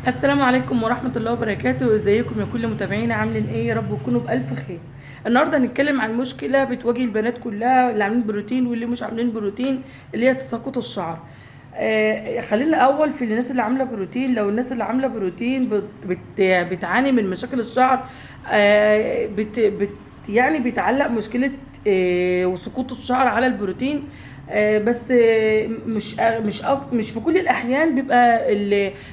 السلام عليكم ورحمة الله وبركاته. ازيكم يا كل متابعينا؟ عاملين ايه؟ يا رب تكونوا بألف خير. النهارده هنتكلم عن مشكلة بتواجه البنات كلها، اللي عاملين بروتين واللي مش عاملين بروتين، اللي هي تساقط الشعر. خلينا الاول في الناس اللي عامله بروتين. لو الناس اللي عامله بروتين بتعاني من مشاكل الشعر، بت يعني بيتعلق مشكله وسقوط الشعر على البروتين. بس مش في كل الاحيان بيبقى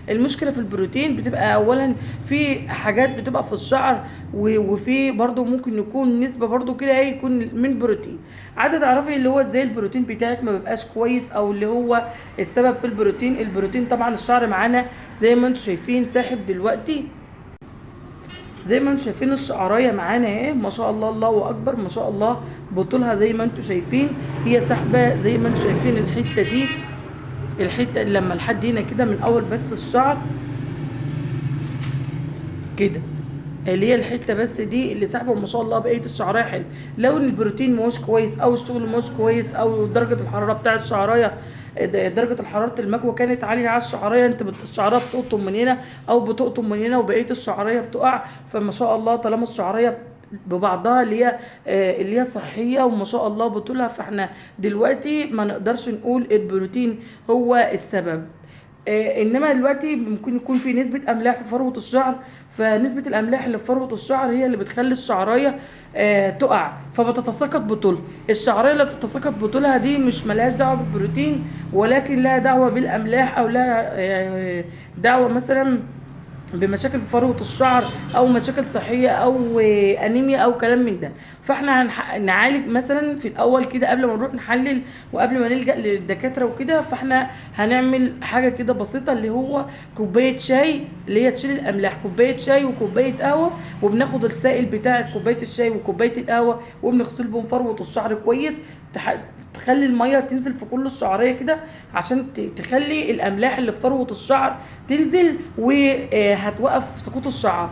المشكله في البروتين. بتبقى اولا في حاجات بتبقى في الشعر، وفي برضو ممكن يكون نسبه برضو كده يكون من بروتين. عايزه تعرفي اللي هو ازاي البروتين بتاعك ما بيبقاش كويس، او اللي هو السبب في البروتين. البروتين طبعا الشعر معانا زي ما انتم شايفين ساحب دلوقتي، زي ما انتم شايفين الشعرايه معانا اهي، ما شاء الله، الله اكبر، ما شاء الله. بطولها زي ما انتم شايفين هي سحبه، زي ما انتم شايفين الحته دي، الحته اللي لما لحد هنا كده من اول بس الشعر كده، اللي هي الحته بس دي اللي سحبه، وما شاء الله بقيه الشعرايه حلو. لو ان البروتين مش كويس، او الشغل مش كويس، او درجه الحراره بتاع الشعرايه، درجه الحراره المكوى كانت عاليه على الشعرايه، انت الشعرايه بتقطم من هنا او بتقطم من هنا، وبقيه الشعرايه بتقع. فما شاء الله طالما الشعرايه ببعضها اللي هي صحيه وما شاء الله بطولها، فاحنا دلوقتي ما نقدرش نقول البروتين هو السبب. انما دلوقتي ممكن يكون في نسبه املاح في فروه الشعر، فنسبه الاملاح اللي في فروه الشعر هي اللي بتخلي الشعرايه تقع، فبتتساقط بطولها. الشعرايه اللي بتتساقط بطولها دي مش ملهاش دعوه بالبروتين، ولكن لها دعوه بالاملاح، او لها دعوه مثلا بمشاكل في فروة الشعر، او مشاكل صحية، او انيميا، او كلام من ده. فاحنا نعالج مثلا في الاول كده قبل ما نروح نحلل، وقبل ما نلجأ للدكاترة وكده. فاحنا هنعمل حاجة كده بسيطة، اللي هو كوباية شاي اللي هي تشيل الاملاح، كوباية شاي وكوباية قهوة، وبناخد السائل بتاع كوباية الشاي وكوباية القهوة، وبنغسل بهم فروة الشعر كويس، تخلي الميه تنزل في كل الشعريه كده، عشان تخلي الاملاح اللي في فروه الشعر تنزل، وهتوقف سقوط الشعر.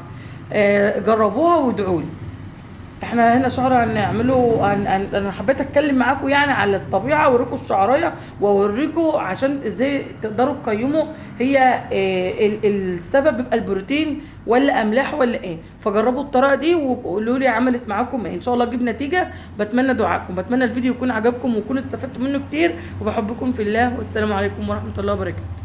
جربوها وادعوا لي. احنا هنا شهر هنعمله. انا حبيت اتكلم معاكم يعني على الطبيعه، واوريكم الشعرايه، واوريكم عشان ازاي تقدروا تقيموا هي السبب بيبقى البروتين ولا املاح ولا ايه. فجربوا الطريقه دي وقولوا لي عملت معاكم ايه. ان شاء الله اجيب نتيجه. بتمنى دعائكم، بتمنى الفيديو يكون عجبكم ويكون استفدتوا منه كتير، وبحبكم في الله، والسلام عليكم ورحمه الله وبركاته.